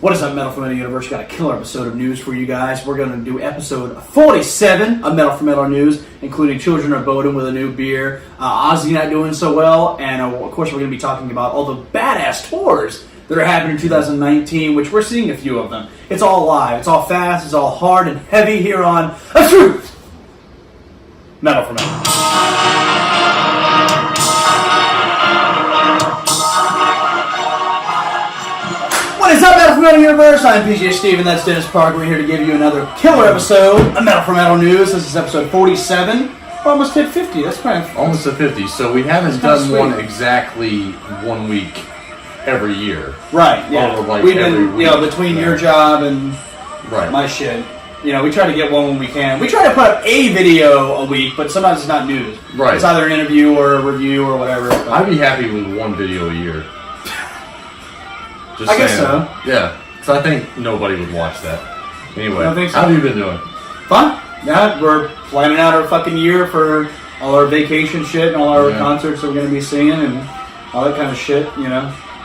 What is up, Metal4Metal Universe? Got a killer episode of news for you guys. We're going to do episode 47 of Metal4Metal News, including Children of Bodom with a new beer, Ozzy not doing so well, and of course we're going to be talking about all the badass tours that are happening in 2019, which we're seeing a few of them. It's all live, it's all fast, it's all hard and heavy here on A Truth Metal4Metal. What is up, Metal4Metal Universe? I'm PJ Steven, that's Dennis Parker. We're here to give you another killer episode of Metal4Metal News. This is episode 47. We're almost hit 50. That's kind of... Almost at 50. So we haven't done one exactly 1 week every year. Right, yeah. Like we've been, between your job and my shit. We try to get one when we can. We try to put up a video a week, but sometimes it's not news. Right. It's either an interview or a review or whatever. But I'd be happy with one video a year. I guess so. Yeah, because I think nobody would watch that. Anyway, I think so. How have you been doing? Fun. Yeah, we're planning out our fucking year for all our vacation shit and all our concerts that we're going to be seeing and all that kind of shit,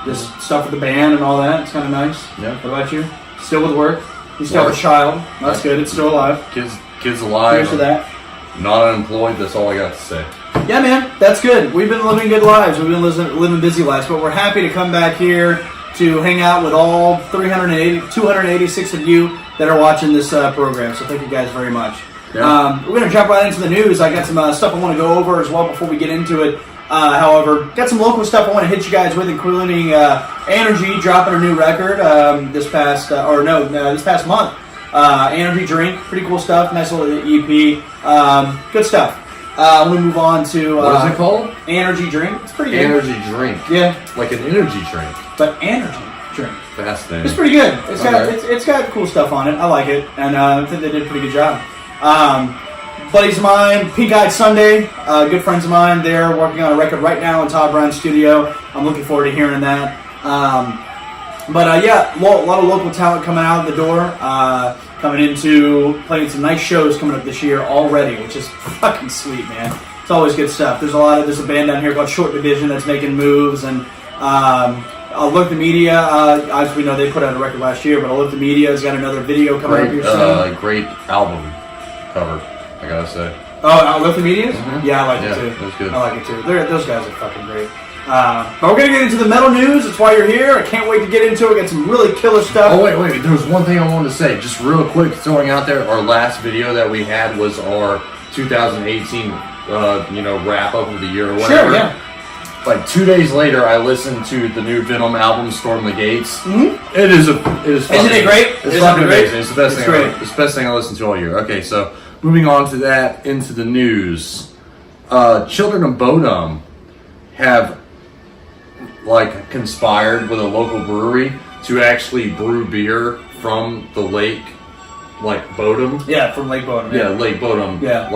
Just stuff with the band and all that. It's kind of nice. Yeah. What about you? Still with work? You still have a child. That's good. It's still alive. Kids alive. Cheers to that. Not unemployed. That's all I got to say. Yeah, man. That's good. We've been living good lives. We've been living busy lives. But we're happy to come back here to hang out with all 286 of you that are watching this program. So thank you guys very much. Yeah. We're going to jump right into the news. I got some stuff I want to go over as well before we get into it. However, got some local stuff I want to hit you guys with, including Energy dropping a new record this past month. Energy Drink, pretty cool stuff. Nice little EP. Good stuff. We move on to what is it called? Energy Drink. It's pretty good. Energy Drink. Yeah, like an energy drink. But energy drink. Fascinating. It's pretty good. It's got cool stuff on it. I like it, and I think they did a pretty good job. Buddies of mine, Pink Eyed Sunday, good friends of mine. They're working on a record right now in Todd Brown's studio. I'm looking forward to hearing that. A lot of local talent coming out the door. Coming into playing some nice shows coming up this year already, which is fucking sweet, man. It's always good stuff. There's a band down here called Short Division that's making moves, and Alert the Media. As we know, they put out a record last year, but Alert the Media has got another video coming up here soon. Great album cover, I gotta say. Oh, Alert the Media? Mm-hmm. Yeah, I like it too. That's good. I like it too. Those guys are fucking great. But we're going to get into the metal news. That's why you're here. I can't wait to get into it. We got some really killer stuff. Oh, wait. There was one thing I wanted to say. Just real quick, throwing out there, our last video that we had was our 2018, wrap-up of the year or whatever. Sure, yeah. Like 2 days later, I listened to the new Venom album, Storm the Gates. Mm-hmm. It is Isn't it great? It's fucking amazing. It's the best best thing I listened to all year. Okay, so moving on to that, into the news. Children of Bodom have conspired with a local brewery to actually brew beer from the lake, Bodom. Yeah, from Lake Bodom. Yeah, Lake Bodom. Yeah.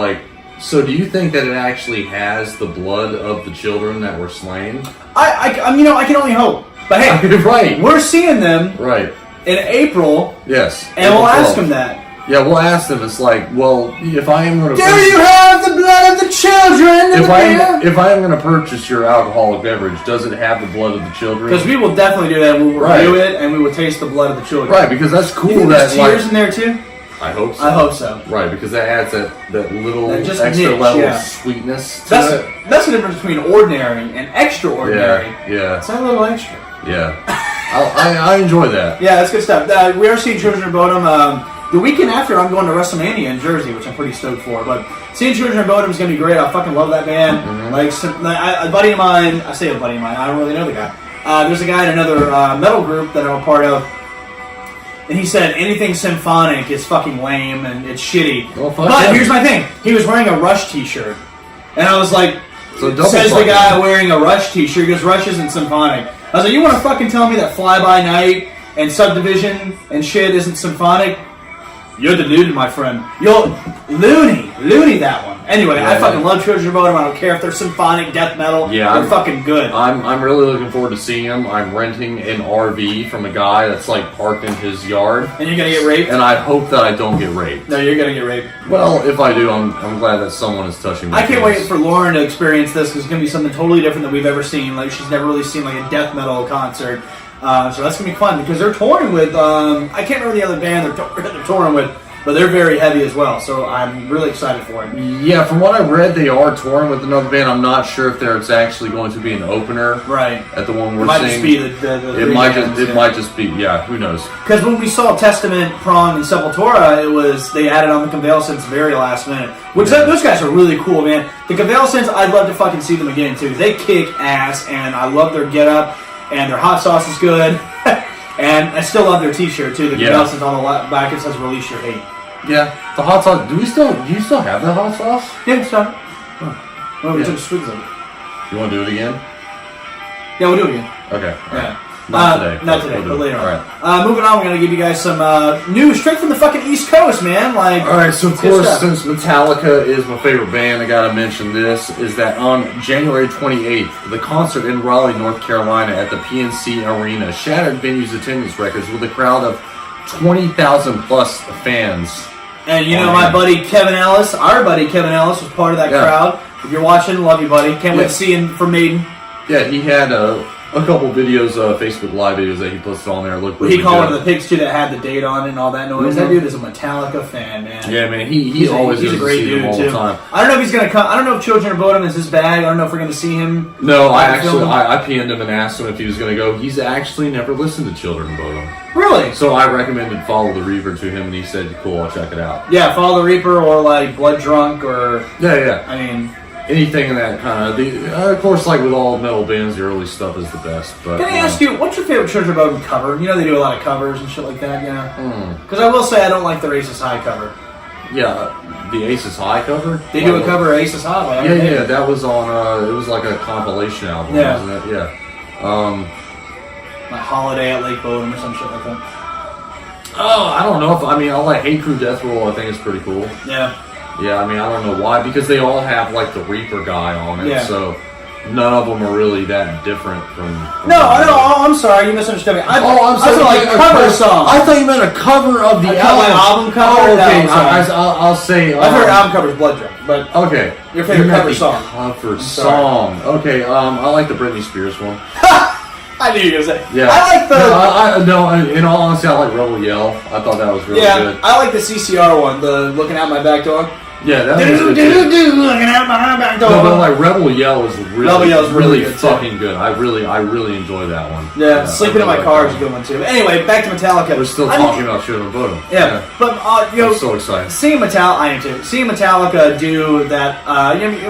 So do you think that it actually has the blood of the children that were slain? I can only hope. But hey, right. We're seeing them in April. Yes. And we'll ask them that. Yeah, we'll ask them. It's if I am going to... Do you have the blood of the children in the beer? If I am going to purchase your alcoholic beverage, does it have the blood of the children? Because we will definitely do that. We'll review it, and we will taste the blood of the children. Right, because that's cool. You think there's tears in there, too? I hope so. I hope so. Right, because that adds that little extra niche, level of sweetness to it. That's the difference between ordinary and extraordinary. Yeah. It's a little extra. Yeah. I enjoy that. Yeah, that's good stuff. We are seeing Children of Bodom. The weekend after, I'm going to WrestleMania in Jersey, which I'm pretty stoked for. But seeing Children of Bodom is going to be great. I fucking love that band. Mm-hmm. A buddy of mine, I say a buddy of mine, I don't really know the guy. There's a guy in another metal group that I'm a part of, and he said anything symphonic is fucking lame and it's shitty. Well, but here's my thing. He was wearing a Rush t-shirt. And I was like, says the guy wearing a Rush t-shirt, because Rush isn't symphonic. I was like, you want to fucking tell me that Fly By Night and Subdivision and shit isn't symphonic? You're deluded, my friend. You're loony that one. Anyway, I fucking love Children of Bodom. I don't care if they're symphonic, death metal. Yeah, they're fucking good. I'm really looking forward to seeing them. I'm renting an RV from a guy that's parked in his yard. And you're gonna get raped? And I hope that I don't get raped. No, you're gonna get raped. Well, if I do, I'm glad that someone is touching me. I can't wait for Lauren to experience this, because it's gonna be something totally different than we've ever seen. She's never really seen a death metal concert. So that's going to be fun because they're touring with, I can't remember the other band they're touring with, but they're very heavy as well. So I'm really excited for it. Yeah, from what I read, they are touring with another band. I'm not sure if it's actually going to be an opener. Right. At the one we're it might seeing. Just be the it might just be, yeah, who knows. Because when we saw Testament, Prong, and Sepultura, they added on the Convalescents very last minute. Which those guys are really cool, man. The Convalescents, I'd love to fucking see them again, too. They kick ass, and I love their get-up, and their hot sauce is good. And I still love their t-shirt, too. The Convalescents on the back, it says, "Release Your Hate." Yeah, the hot sauce. Do you still have the hot sauce? Yeah, it's done. Oh. Well, we took swigs of it. You want to do it again? Yeah, we'll do it again. Okay. Yeah. Not today. Not today, but later on. All right. Moving on, we're going to give you guys some news straight from the fucking East Coast, man. Like, all right, so of course, since Metallica is my favorite band, I got to mention this, is that on January 28th, the concert in Raleigh, North Carolina at the PNC Arena shattered venue's attendance records with a crowd of 20,000 plus fans. And you know, my buddy Kevin Ellis, our buddy Kevin Ellis, was part of that crowd. If you're watching, love you, buddy. Can't wait to see him for Maiden. Yeah, he had a couple videos, Facebook Live videos that he posted on there. Looked he called one of the pics too that had the date on it and all that noise. That dude is a Metallica fan, man. Yeah, man. He's always a great dude all too. The time. I don't know if he's gonna come. I don't know if Children of Bodom is his bag. I don't know if we're gonna see him. No, I PN'd him and asked him if he was gonna go. He's actually never listened to Children of Bodom. Really? So I recommended Follow the Reaper to him, and he said, "Cool, I'll check it out." Yeah, Follow the Reaper or like Blood Drunk or yeah. I mean, anything in that kind of. Of course, like with all metal bands, the early stuff is the best. But can I ask you, what's your favorite Children of Bodom cover? You know they do a lot of covers and shit like that. Yeah. Because I will say I don't like the Aces High cover. Yeah, the Aces High cover. They do a cover of Aces High. Yeah. That was on. It was like a compilation album, wasn't it? Yeah. Like Holiday at Lake Bodom or some shit like that. Oh, I don't know if I like Hate Crew Death Roll. I think it's pretty cool. Yeah. Yeah, I mean I don't know why because they all have like the Reaper guy on it, so none of them are really that different from No, I'm sorry, you misunderstood me. I'm sorry. Like a cover song. I thought you meant a cover of the album cover. Oh, okay, I'll say. My favorite album cover is Blood Drunk, but okay, your favorite cover song. Cover song. Okay, I like the Britney Spears one. I knew you were gonna say. Yeah. I like the. No, in all honesty, I like Rebel Yell. I thought that was really good. I like the CCR one, the Looking Out My Back Door. Yeah, that was good. Looking out my back door. No, but like Rebel Yell is really good fucking good. I really enjoy that one. Yeah, Sleeping in My Car is a good one too. But anyway, back to Metallica. We're still talking about Children of Bodom. Yeah, but I'm so excited. Seeing I am too. Seeing Metallica do that.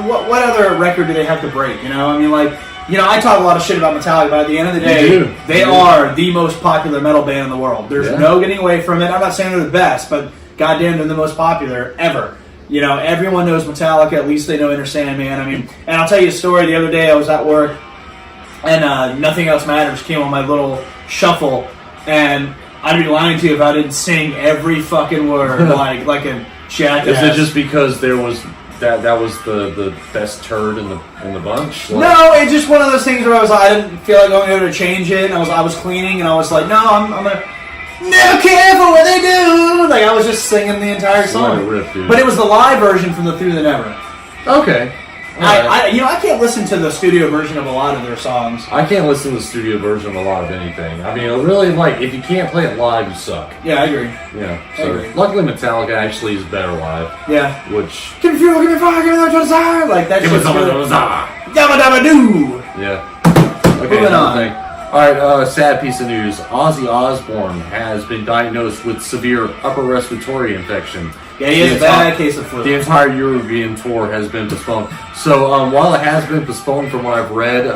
What other record do they have to break? You know, I mean, like. You know, I talk a lot of shit about Metallica, but at the end of the day, they are the most popular metal band in the world. There's no getting away from it. I'm not saying they're the best, but goddamn, they're the most popular ever. You know, everyone knows Metallica. At least they know Enter Sandman. I mean, and I'll tell you a story. The other day, I was at work, and Nothing Else Matters came on my little shuffle, and I'd be lying to you if I didn't sing every fucking word like a jackass. Is it just because there was... That was the best turd in the bunch? Like, no, it's just one of those things where I didn't feel like going over to change it, and I was cleaning, and I was like, no, I'm gonna never care for what they do. Like I was just singing the entire song, but it was the live version from the Through the Never. Okay. I can't listen to the studio version of a lot of their songs. I can't listen to the studio version of a lot of anything. I mean, really, like, if you can't play it live, you suck. Yeah, I agree. Yeah, so luckily Metallica actually is better live. Yeah. Which... Give me fuel, give me fire, give me that desire! Like, that's just good. Dabba dabba doo! Yeah. Okay, moving on. Alright, sad piece of news. Ozzy Osbourne has been diagnosed with severe upper respiratory infection. Yeah, he has a bad case of flu. The entire European tour has been postponed. So while it has been postponed from what I've read,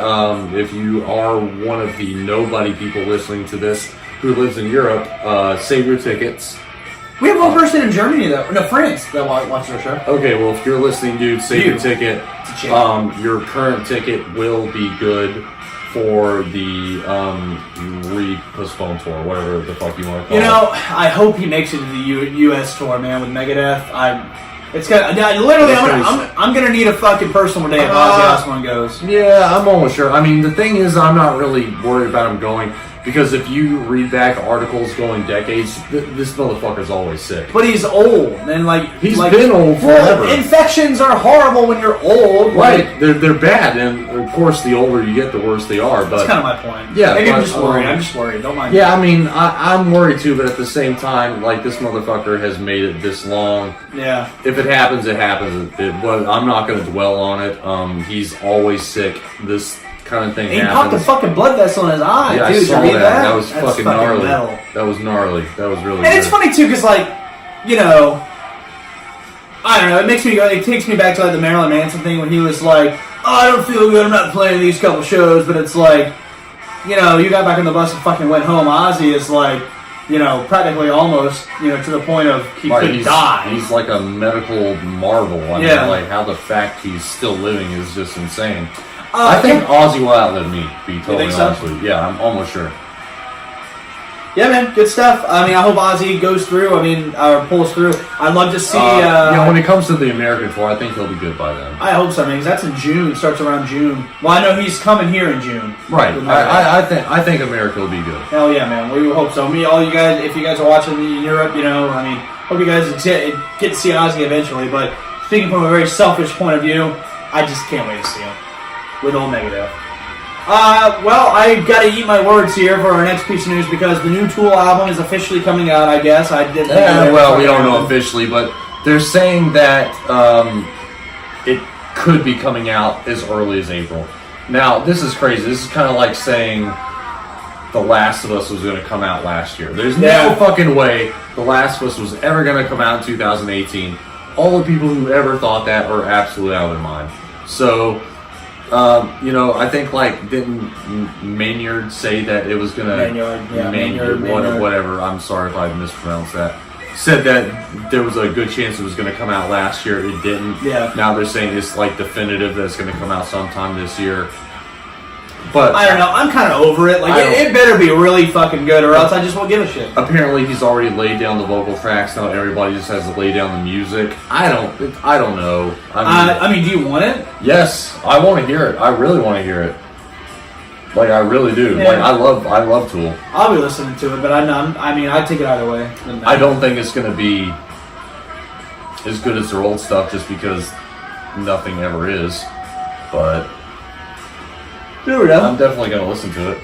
if you are one of the nobody people listening to this who lives in Europe, save your tickets. We have one person in Germany, France, that watches our show. Okay, well, if you're listening, dude, save your ticket. Your current ticket will be good for the re-postponed tour, whatever the fuck you want to call it. You know, I hope he makes it to the U.S. tour, man, with Megadeth. I'm gonna need a fucking personal day if Ozzy Osbourne goes. Yeah, I'm almost sure. I mean, the thing is, I'm not really worried about him going. Because if you read back articles going decades, this motherfucker's always sick. But he's old, and he's been old forever. Infections are horrible when you're old. Right, they're bad, and of course, the older you get, the worse they are. But that's kind of my point. Yeah, maybe I'm just worried. I'm just worried. Don't mind. Yeah, I mean, I'm worried too, but at the same time, like, this motherfucker has made it this long. Yeah. If it happens, it happens. I'm not going to dwell on it. He's always sick. This kind of thing happens. He popped a fucking blood vessel in his eye. Yeah, dude, I saw you read that. That was That's fucking gnarly. metal. That was gnarly. That was really. And good. it's funny too, because like, you know, I don't know. It makes me go. It takes me back to like the Marilyn Manson thing when he was like, "Oh, I don't feel good. I'm not playing these couple shows." But it's like, you know, you got back on the bus and fucking went home. Ozzy is like, you know, practically almost, you know, to the point of he could die. He's like a medical marvel. I mean, like how the fact he's still living is just insane. I think Ozzy will outlive me. To be totally honest with you. Yeah, I'm almost sure. Yeah, man, good stuff. I mean, I hope Ozzy goes through. I mean, or pulls through. I'd love to see. When it comes to the American tour, I think he'll be good by then. I hope so, man. Because that's in June. It starts around June. Well, I know he's coming here in June. Right. I think America will be good. Hell yeah, man. We hope so. All you guys, if you guys are watching in Europe, you know, I mean, hope you guys get to see Ozzy eventually. But speaking from a very selfish point of view, I just can't wait to see him with old Megadeth. Well, I got to eat my words here for our next piece of news because the new Tool album is officially coming out, I guess. I did. Well, we don't know officially, but they're saying that it could be coming out as early as April. Now, this is crazy. This is kind of like saying The Last of Us was going to come out last year. There's no fucking way The Last of Us was ever going to come out in 2018. All the people who ever thought that are absolutely out of their mind. So... you know, I think like didn't Maynard say that it was gonna Maynard, whatever. I'm sorry if I mispronounced that. Said that there was a good chance it was gonna come out last year. It didn't. Yeah. Now they're saying it's like definitive that it's gonna come out sometime this year. But I don't know. I'm kind of over it. Like it better be really fucking good, or else I just won't give a shit. Apparently, he's already laid down the vocal tracks. Now everybody just has to lay down the music. I don't know. I mean, do you want it? Yes, I want to hear it. I really want to hear it. Like I really do. Yeah. Like I love Tool. I'll be listening to it, but I mean, I'd take it either way. I don't think it's gonna be as good as their old stuff, just because nothing ever is. But. I'm definitely going to listen to it.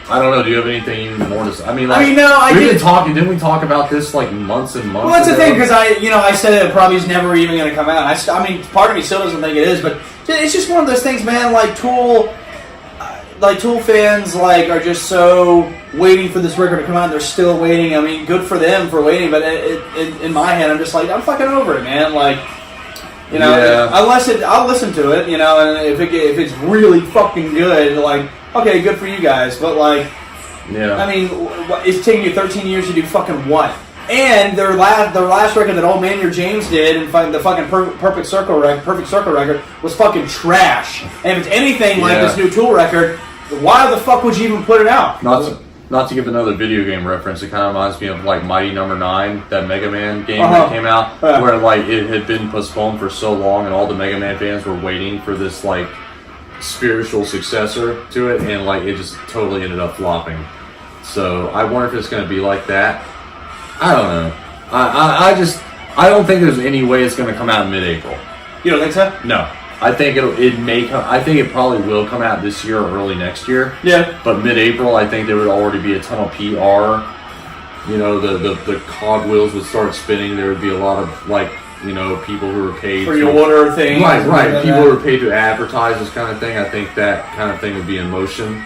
I don't know. Do you have anything more to say? I mean, like, didn't we talk about this like months and months? Well, that's ago? the thing because I said it probably is never even going to come out. I mean, part of me still doesn't think it is, but it's just one of those things, man. Like Tool fans are just so waiting for this record to come out. They're still waiting. I mean, good for them for waiting, but in my head, I'm just like, I'm fucking over it, man. Like. You know, I'll listen to it. You know, and if it's really fucking good, like, okay, good for you guys. But like, I mean, it's taking you 13 years to do fucking what? And their last record that old Maynard James did, and the fucking Perfect Circle record was fucking trash. And if it's anything like this new Tool record, why the fuck would you even put it out? Not to give another video game reference, it kind of reminds me of like Mighty No. 9, that Mega Man game that came out, where like it had been postponed for so long, and all the Mega Man fans were waiting for this like spiritual successor to it, and like it just totally ended up flopping. So I wonder if it's going to be like that. I don't know. I don't think there's any way it's going to come out in mid-April. You don't think so? No. I think it may come. I think it probably will come out this year or early next year. Yeah. But mid-April, I think there would already be a ton of PR. You know, the cogwheels would start spinning. There would be a lot of people who were paid for your order things. Right. People who were paid to advertise this kind of thing. I think that kind of thing would be in motion,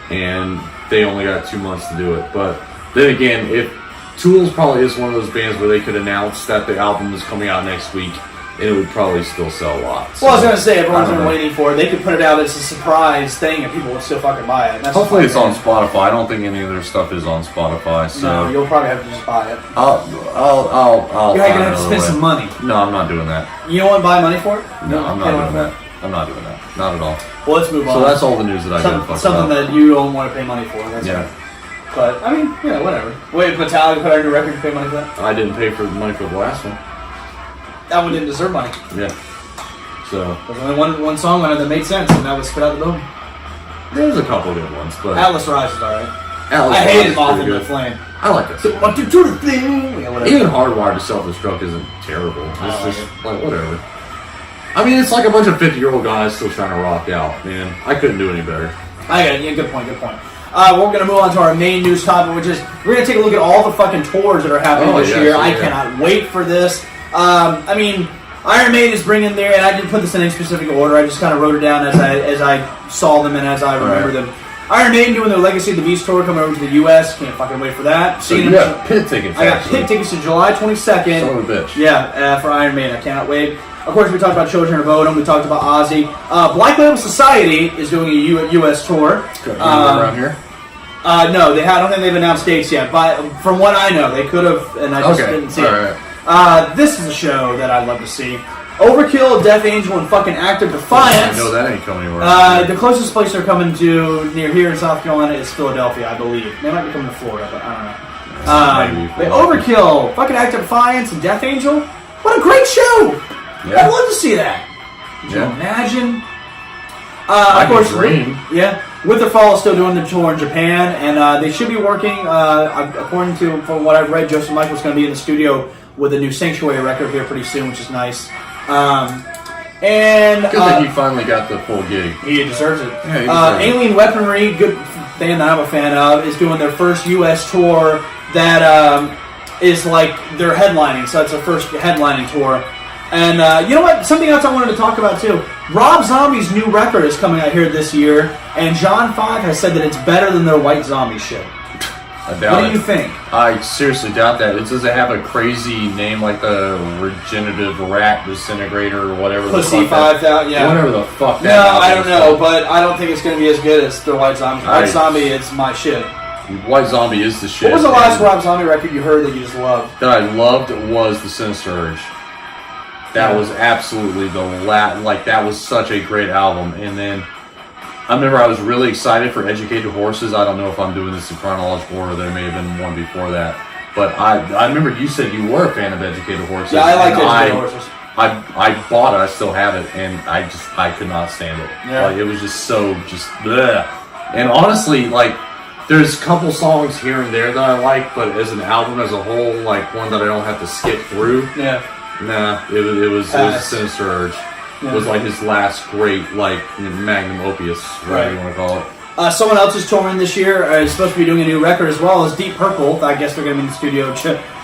and they only got 2 months to do it. But then again, if Tools probably is one of those bands where they could announce that the album is coming out next week, and it would probably still sell a lot. So, well, I was going to say, everyone's been waiting for it. They could put it out as a surprise thing, and people would still fucking buy it. Hopefully it's on Spotify. I don't think any of their stuff is on Spotify. So no, you'll probably have to just buy it. I'll You're going to have to spend some money. No, I'm not doing that. You don't want to buy money for it? No, I'm not doing that. I'm not doing that. Not at all. Well, let's move on. So that's all the news that I got. Something that you don't want to pay money for. That's right. But, I mean, whatever. Wait, Metallica put out a new record to pay money for that? I didn't pay for the money for the last one. That one didn't deserve money. Yeah. So there's only one song on it that made sense, and that was Spit Out the Boom. There's a couple good ones, but Atlas Rise is alright. I hated Moth in the Flame. I like it. So, what to do the thing? Even Hardwired to Self-Destruct isn't terrible. It's just like whatever. I mean, it's like a bunch of 50-year-old guys still trying to rock out, man. I couldn't do any better. I got it. Yeah, good point. We're going to move on to our main news topic, which is we're going to take a look at all the fucking tours that are happening this year. I cannot wait for this. I mean, Iron Maiden is bringing there, and I didn't put this in any specific order. I just kind of wrote it down as I saw them and as I remember them. Iron Maiden doing their Legacy of the Beast tour coming over to the U.S. Can't fucking wait for that. So you got pit tickets. I got pit tickets to July 22nd. Son of a bitch. Yeah, for Iron Maiden. I cannot wait. Of course, we talked about Children of Bodom. We talked about Ozzy. Black Label Society is doing a U.S. tour. Good. Around here? No, I don't think they've announced dates yet. But from what I know, they could have, and I just didn't see it. Right. This is a show that I'd love to see. Overkill, Death Angel, and fucking Active Defiance. I know that ain't coming anywhere. The closest place they're coming to near here in South Carolina is Philadelphia, I believe. They might be coming to Florida, but I don't know. But Overkill, fucking Active Defiance, and Death Angel. What a great show! Yeah. I'd love to see that. Could you imagine? Of course, dream. Witherfall is still doing the tour in Japan, and they should be working, according to from what I've read, Joseph Michael's going to be in the studio with a new Sanctuary record here pretty soon, which is nice. And good that he finally got the full gig. He deserves it. Yeah, he deserves it. Alien Weaponry, good band that I'm a fan of, is doing their first U.S. tour that is like they're headlining, so it's their first headlining tour. And you know what? Something else I wanted to talk about too. Rob Zombie's new record is coming out here this year, and John 5 has said that it's better than their White Zombie shit. I doubt What do you think? I seriously doubt that. Does it have a crazy name like the Regenerative Rat Disintegrator or whatever? Pussy 5,000, yeah. Whatever the fuck that No, I don't know, but I don't think it's going to be as good as the White Zombie. White Zombie is my shit. White Zombie is the shit. What was the last Rob Zombie record you heard that you just loved? That I loved was the Sinister Urge. That was absolutely that was such a great album. And then I remember I was really excited for Educated Horses. I don't know if I'm doing this in chronological order. There may have been one before that. But I remember you said you were a fan of Educated Horses. Yeah, I liked Educated Horses. I bought it. I still have it. And I could not stand it. Yeah. Like, it was just so bleh. And honestly, like, there's a couple songs here and there that I like. But as an album as a whole, like one that I don't have to skip through. Yeah. Nah, it was Sinister Urge. It was like his last great, like, magnum opus, whatever you want to call it. Someone else is touring this year. Is supposed to be doing a new record as well as Deep Purple. I guess they're going to be in the studio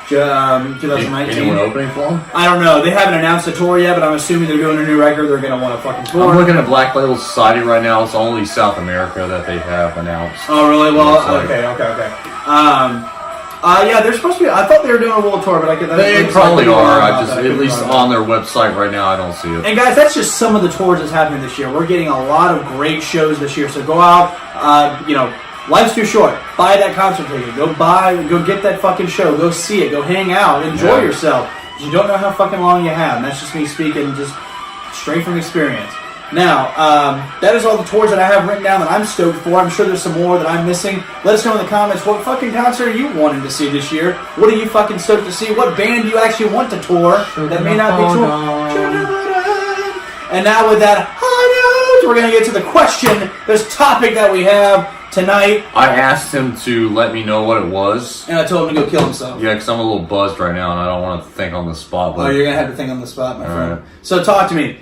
2019. Anyone opening for them? I don't know. They haven't announced a tour yet, but I'm assuming they're doing a new record. They're going to want to fucking tour. I'm looking at Black Label Society right now. It's only South America that they have announced. Oh, really? Well, okay. Yeah, they're supposed to be. I thought they were doing a world tour, but they probably are. At least on their website right now, I don't see it. And guys, that's just some of the tours that's happening this year. We're getting a lot of great shows this year. So go out. Life's too short. Buy that concert ticket. Go get that fucking show. Go see it. Go hang out. Enjoy yourself. You don't know how fucking long you have. And that's just me speaking, just straight from experience. Now, that is all the tours that I have written down that I'm stoked for. I'm sure there's some more that I'm missing. Let us know in the comments what fucking concert are you wanting to see this year. What are you fucking stoked to see? What band do you actually want to tour that may not be touring? And now with that high note, we're going to get to the question, this topic that we have tonight. I asked him to let me know what it was. And I told him to go kill himself. Yeah, because I'm a little buzzed right now and I don't want to think on the spot. But you're going to have to think on the spot, my friend. Right. So talk to me.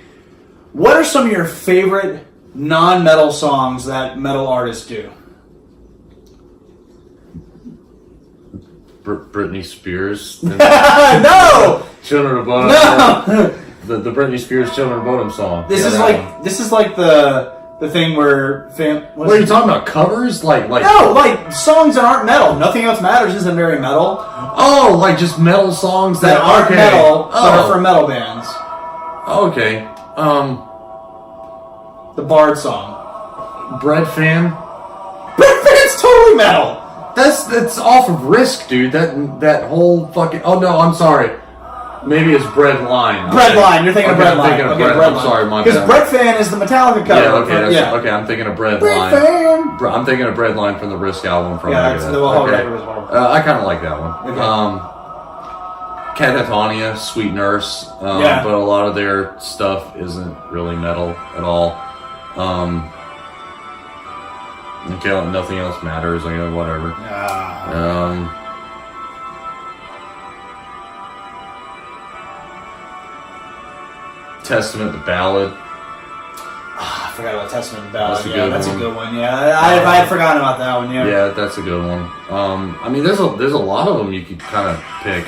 What are some of your favorite non-metal songs that metal artists do? Britney Spears. No! Children of Bodom. No! The Britney Spears Children of Bodom song. This is like the thing where what are you talking about? Covers? Like no, like songs that aren't metal. Nothing Else Matters isn't very metal. Oh, like just metal songs that aren't metal, but are for metal bands. Okay. The Bard song. Bread Fan. Bread Fan's totally metal. That's off of Risk, dude. That whole fucking. Oh no, I'm sorry. Maybe it's Bread Line. Bread Line. You're thinking of Bread Line. Okay, Bread Line. I'm sorry, my bad. Because Bread Fan is the Metallica cover. Okay, I'm thinking of Bread Line. Fan. I'm thinking of Bread Line from the Risk album. That's the whole record as well. I kind of like that one. Okay. Catatonia, Sweet Nurse, but a lot of their stuff isn't really metal at all. Nothing Else Matters, whatever. Testament, the ballad. I forgot about Testament and Ballad. That's a good one. Good one. Yeah, I had forgotten about that one. Yeah. Yeah, that's a good one. I mean, there's a lot of them you could kind of pick.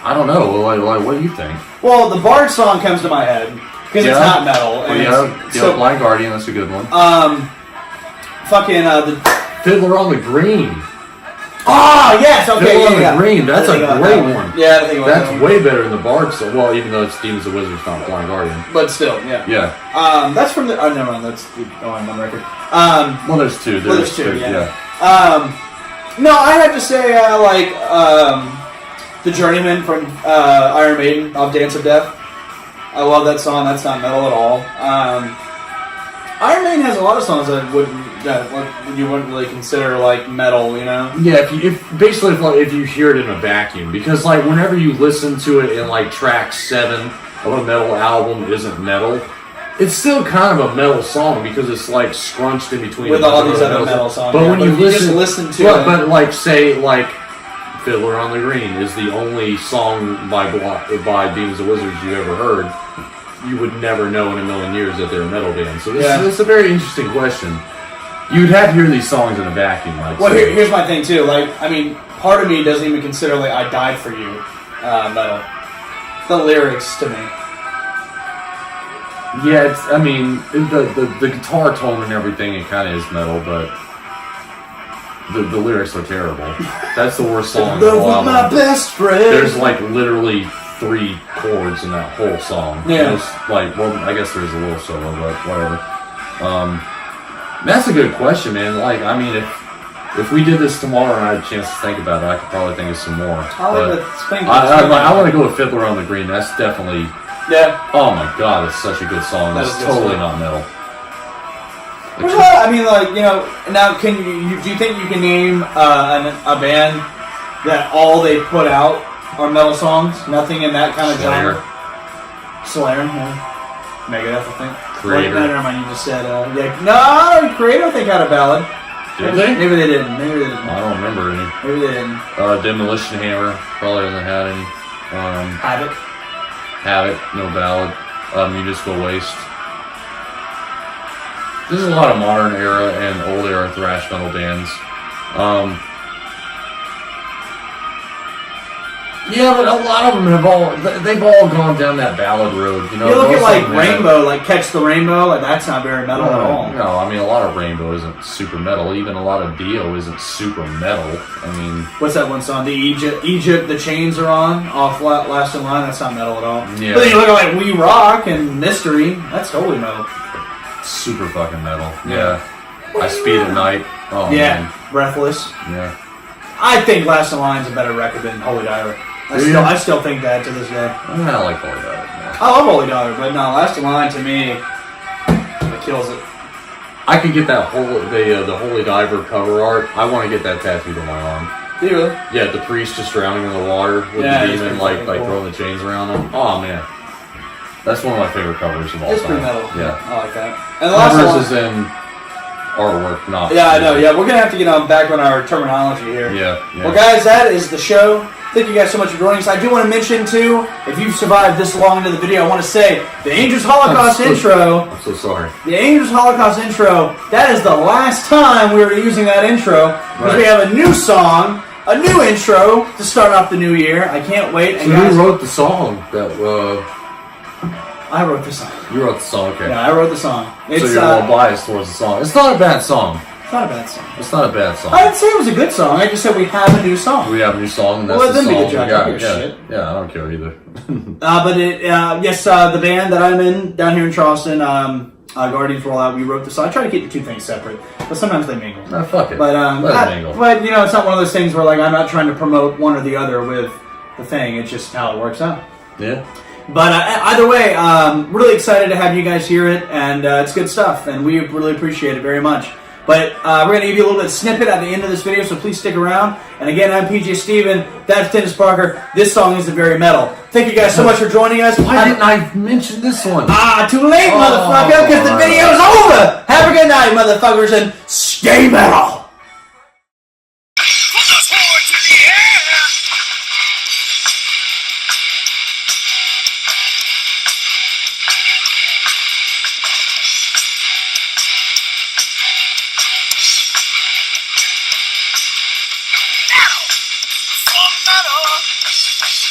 I don't know. Like, what do you think? Well, the Bard song comes to my head because it's not metal. And yeah, Blind Guardian. That's a good one. Fucking the Fiddler on the Green. Oh, yes, okay, Fiddler on the Green, that's a great one. Yeah, I think that's way better than the Bard song. Well, even though it's Demons and Wizards, not Blind Guardian. But still, yeah. Yeah. That's from the... Oh, never mind, that's on one record. Well, there's two. There's two, yeah. No, I have to say, The Journeyman from Iron Maiden, of Dance of Death. I love that song, that's not metal at all. Iron Maiden has a lot of songs that you wouldn't really consider like metal, you know? Yeah, if you hear it in a vacuum, because like whenever you listen to it in like track 7 of a metal album isn't metal, it's still kind of a metal song because it's like scrunched in between with all these other metal songs. But when you just listen to it, but like say like Fiddler on the Green is the only song by Demons and Wizards you ever heard, you would never know in a million years that they're a metal band. So this is a very interesting question. You'd have to hear these songs in a vacuum. Well, here's my thing too. Like, I mean, part of me doesn't even consider like "I Died for You" metal. The lyrics to me. Yeah, I mean, the guitar tone and everything, it kind of is metal, but the lyrics are terrible. That's the worst song in the whole album. My best friend. There's like literally 3 chords in that whole song. Yeah. Like, well, I guess there's a little solo, but whatever. That's a good question, man. Like, I mean, if we did this tomorrow and I had a chance to think about it, I could probably think of some more. I want to go with Fiddler on the Green. That's definitely... Yeah. Oh my god, it's such a good song. That's totally not metal. I mean, like, you know, now do you think you can name a band that all they put out are metal songs? Nothing in that kind of genre? Slayer, yeah. Megadeth, I think. Creator. Wait, never mind, you just said, no, Creator, I think, had a ballad. Did they? Maybe they didn't. I don't remember any. Maybe they didn't. Demolition Hammer, probably hasn't had any. Havoc, no ballad. Municipal Waste. There's a lot of modern era and old era thrash metal bands. Yeah, but a lot of them they've all gone down that ballad road. You know, you look at like Rainbow, like Catch the Rainbow, like that's not very metal at all. No, I mean a lot of Rainbow isn't super metal. Even a lot of Dio isn't super metal. I mean, what's that one song? The Egypt, the Chains Are On, off Last in Line. That's not metal at all. Yeah. But then you look at like We Rock and Mystery. That's totally metal. Super fucking metal. Yeah. I Speed at Night. Oh yeah. Man. Breathless. Yeah. I think Last in Line's a better record than Holy Diver. I still think that to this day. I like Holy Diver. Yeah. I love Holy Diver, but no, Last in Line to me, it kills it. I could get that the Holy Diver cover art. I want to get that tattooed on my arm. Do you really? Yeah, the priest just drowning in the water with the demon like throwing the chains around him. Oh man, that's one of my favorite covers of all time. It's pretty metal. Yeah, I like that. And the last covers is in artwork, not. Yeah, I know. Yeah, we're gonna have to get back on our terminology here. Yeah. Well, guys, that is the show. Thank you guys so much for joining us. I do want to mention, too, if you've survived this long into the video, I want to say the Angels Holocaust intro. I'm so sorry. The Angels Holocaust intro, that is the last time we were using that intro. Because we have a new song, a new intro to start off the new year. I can't wait. So who wrote the song? I wrote the song. You wrote the song, okay. Yeah, I wrote the song. So you're a little biased towards the song. It's not a bad song. It's not a bad song. It's not a bad song. I didn't say it was a good song. I just said we have a new song. We have a new song, and that's the song. Be the judge. Yeah, I don't care either. The band that I'm in down here in Charleston, Guardians Roll Out, we wrote the song. I try to keep the two things separate, but sometimes they mingle. No, fuck it. But let it mingle. But it's not one of those things where like I'm not trying to promote one or the other with the thing. It's just how it works out. Yeah. But either way, really excited to have you guys hear it, and it's good stuff, and we really appreciate it very much. But we're going to give you a little bit of snippet at the end of this video, so please stick around. And again, I'm PJ Steven, that's Dennis Parker. This song isn't very metal. Thank you guys so much for joining us. Why didn't I mention this one? Too late, motherfucker, because the video's over. Have a good night, motherfuckers, and stay metal. Metal for metal.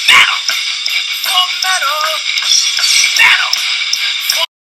Metal for metal. Metal.